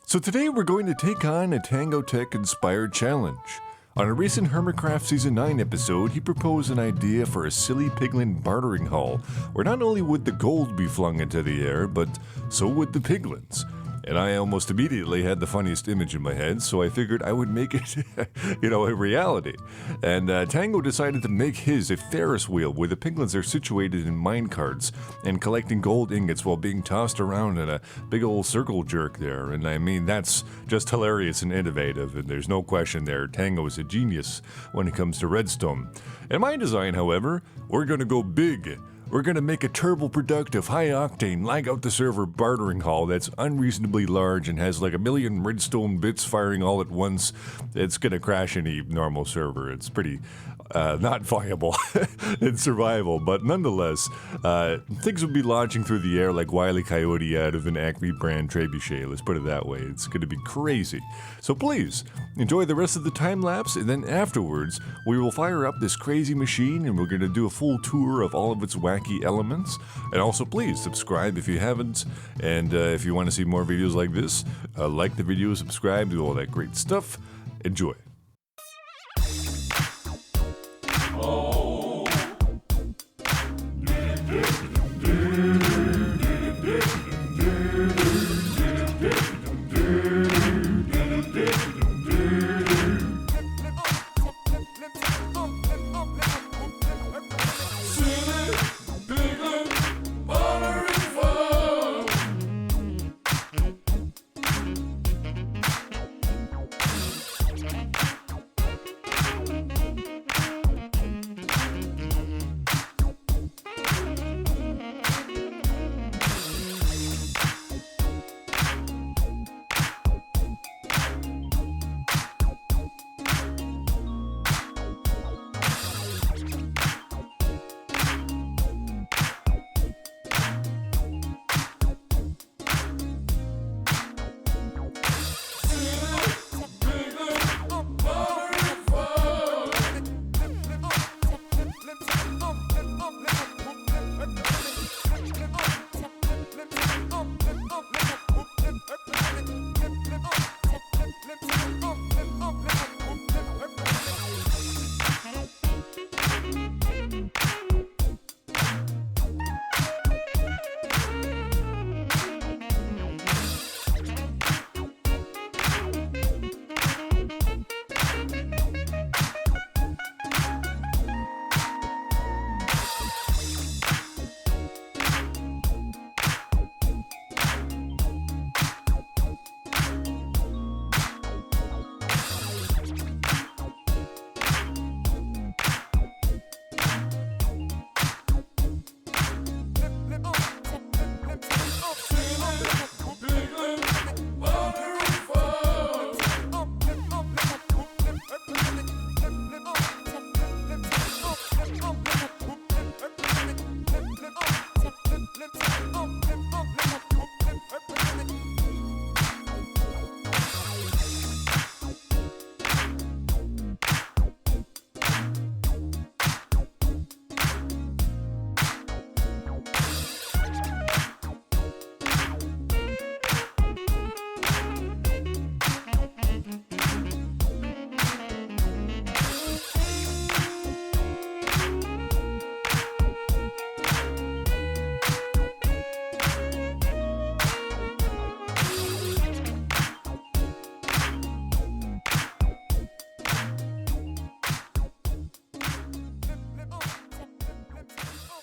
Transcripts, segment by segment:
So today we're going to take on a Tango Tek inspired challenge. On a recent Hermitcraft Season 9 episode, he proposed an idea for a silly piglin bartering haul, where not only would the gold be flung into the air, but so would the piglins. And I almost immediately had the funniest image in my head, so I figured I would make it, a reality. And Tango decided to make his a Ferris wheel where the piglins are situated in minecarts and collecting gold ingots while being tossed around in a big old circle jerk there. And I mean, that's just hilarious and innovative, and there's no question there, Tango is a genius when it comes to redstone. In my design, however, we're gonna go big. We're going to make a turbo-productive, high-octane, lag-out-the-server bartering haul that's unreasonably large and has like 1 million redstone bits firing all at once. It's going to crash any normal server. It's pretty not viable in survival, but nonetheless, things will be launching through the air like Wile E. Coyote out of an Acme brand trebuchet. Let's put it that way. It's going to be crazy. So please, enjoy the rest of the time-lapse, and then afterwards, we will fire up this crazy machine, and we're going to do a full tour of all of its wacky elements. And also, please subscribe if you haven't, and if you want to see more videos like this, like the video, subscribe, do all that great stuff. Enjoy.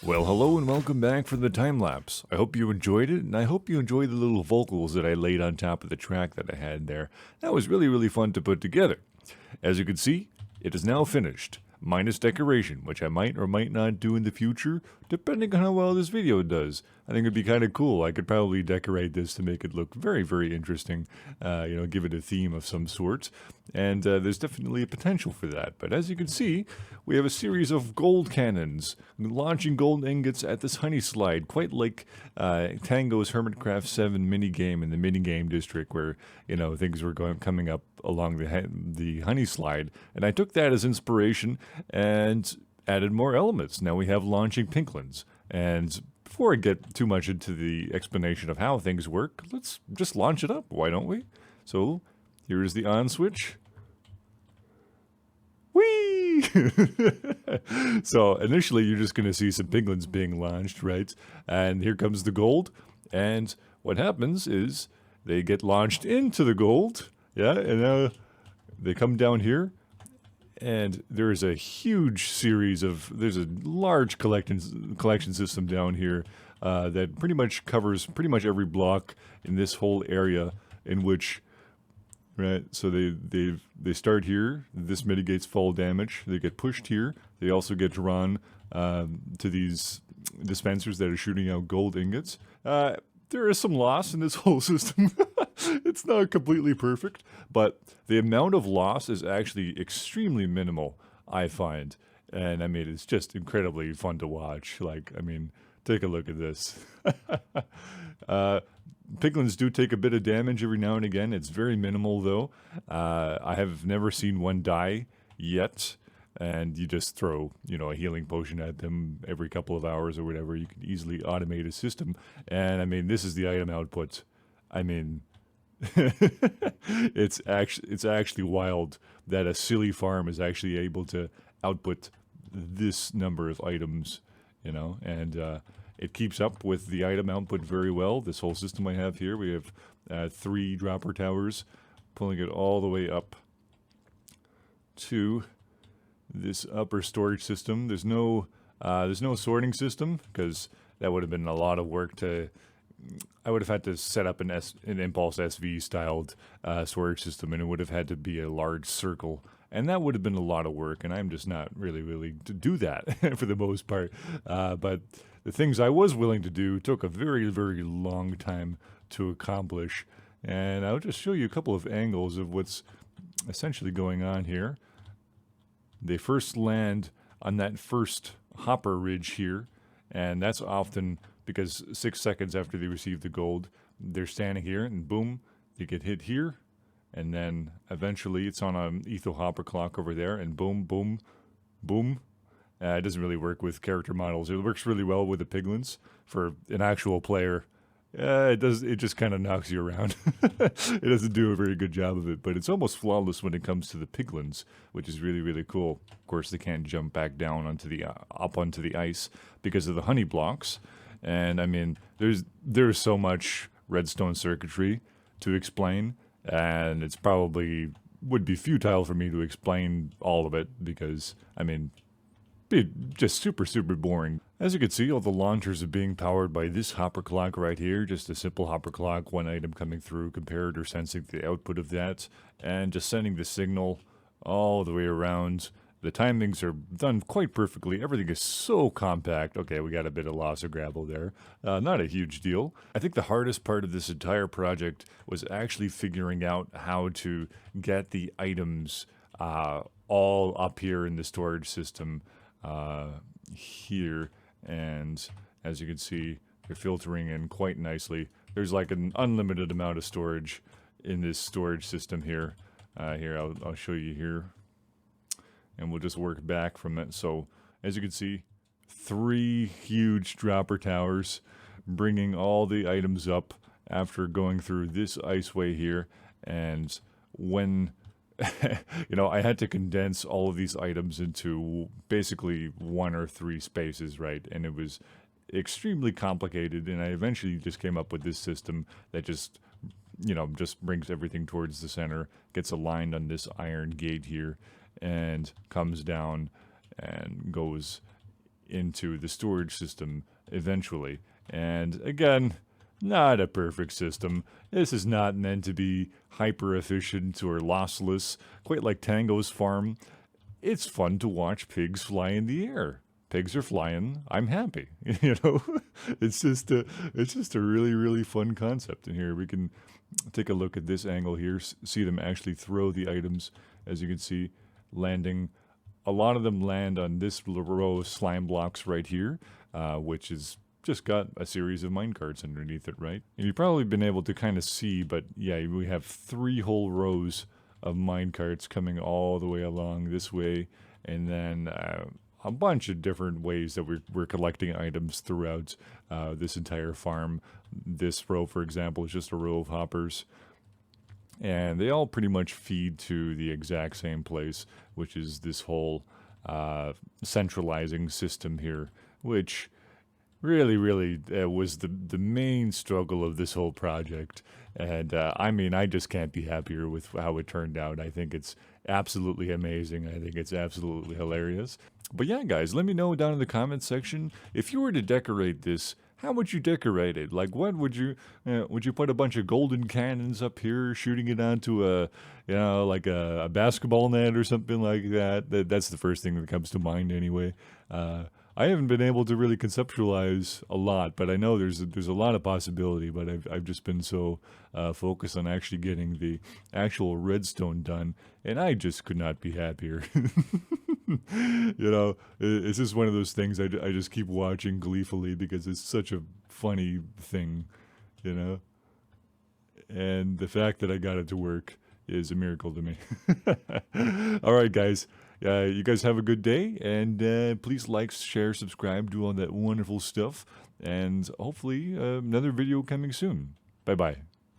Well, hello and welcome back for the time-lapse. I hope you enjoyed it, and I hope you enjoyed the little vocals that I laid on top of the track that I had there. That was really fun to put together. As you can see, it is now finished, minus decoration, which I might or might not do in the future, depending on how well this video does. I think it'd be kind of cool. I could probably decorate this to make it look very interesting, give it a theme of some sort, and there's definitely a potential for that. But as you can see, we have a series of gold cannons launching gold ingots at this honey slide, quite like Tango's Hermitcraft 7 minigame in the minigame district, where things were coming up along the honey slide, and I took that as inspiration and added more elements. Now we have launching Piglins, and before I get too much into the explanation of how things work, let's just launch it up, why don't we? So here's the on switch. Whee! So initially you're just going to see some piglins being launched, right? And here comes the gold. And what happens is they get launched into the gold. Yeah, and now they come down here. And there is a huge series of, there's a large collection system down here that pretty much covers pretty much every block in this whole area in which, right, so they start here, this mitigates fall damage, they get pushed here, they also get drawn to these dispensers that are shooting out gold ingots. There is some loss in this whole system. It's not completely perfect, but the amount of loss is actually extremely minimal, I find. And I mean, it's just incredibly fun to watch. Like, I mean, take a look at this. Piglins do take a bit of damage every now and again. It's very minimal, though. I have never seen one die yet. And you just throw, you know, a healing potion at them every couple of hours or whatever. You can easily automate a system. And I mean, this is the item output. I mean, it's actually wild that a silly farm is actually able to output this number of items, you know, and it keeps up with the item output very well. This whole system I have here, we have 3 dropper towers, pulling it all the way up to this upper storage system. There's no sorting system because that would have been a lot of work to. I would have had to set up an ImpulseSV styled storage system, and it would have had to be a large circle, and that would have been a lot of work. And I'm just not really to do that for the most part. But the things I was willing to do took a very long time to accomplish. And I'll just show you a couple of angles of what's essentially going on here. They first land on that first hopper ridge here, and that's often because 6 seconds after they receive the gold, they're standing here, and boom, they get hit here, and then eventually it's on an etho hopper clock over there, and boom, boom, boom. It doesn't really work with character models. It works really well with the piglins. For an actual player, it does. It just kind of knocks you around. It doesn't do a very good job of it, but it's almost flawless when it comes to the piglins, which is really cool. Of course, they can't jump back down onto the up onto the ice because of the honey blocks. And I mean, there's so much redstone circuitry to explain, and it's probably would be futile for me to explain all of it because I mean, it'd be just super boring. As you can see, all the launchers are being powered by this hopper clock right here. Just a simple hopper clock, one item coming through, comparator sensing the output of that, and just sending the signal all the way around. The timings are done quite perfectly. Everything is so compact. Okay, we got a bit of loss of gravel there. Not a huge deal. I think the hardest part of this entire project was actually figuring out how to get the items all up here in the storage system here. And as you can see, they're filtering in quite nicely. There's like an unlimited amount of storage in this storage system here. Here, I'll show you here. And we'll just work back from it. So, as you can see, 3 huge dropper towers bringing all the items up after going through this iceway here. And when, you know, I had to condense all of these items into basically 1 or 3 spaces, right? And it was extremely complicated. And I eventually just came up with this system that just, you know, just brings everything towards the center, gets aligned on this iron gate here, and comes down and goes into the storage system eventually. And again, not a perfect system. This is not meant to be hyper efficient or lossless, quite like Tango's farm. It's fun to watch pigs fly in the air. Pigs are flying. I'm happy. You know, it's just a really fun concept. And here we can take a look at this angle here, see them actually throw the items, as you can see, landing. A lot of them land on this row of slime blocks right here, which is just got a series of minecarts underneath it, right? And you've probably been able to kind of see, but yeah, we have 3 whole rows of minecarts coming all the way along this way, and then a bunch of different ways that we're collecting items throughout this entire farm. This row, for example, is just a row of hoppers. and they all pretty much feed to the exact same place, which is this whole centralizing system here, which really was the main struggle of this whole project. And I mean, I just can't be happier with how it turned out. I think it's absolutely amazing. I think it's absolutely hilarious. But yeah, guys, let me know down in the comments section, if you were to decorate this, how would you decorate it? Like, what would you put a bunch of golden cannons up here, shooting it onto a, like a basketball net or something like that? That's the first thing that comes to mind anyway. I haven't been able to really conceptualize a lot, but I know there's a lot of possibility, but I've just been so focused on actually getting the actual redstone done, and I just could not be happier. It's just one of those things I just keep watching gleefully because it's such a funny thing, and the fact that I got it to work is a miracle to me. All right, guys. You guys have a good day, and please like, share, subscribe, do all that wonderful stuff, and hopefully another video coming soon. Bye-bye.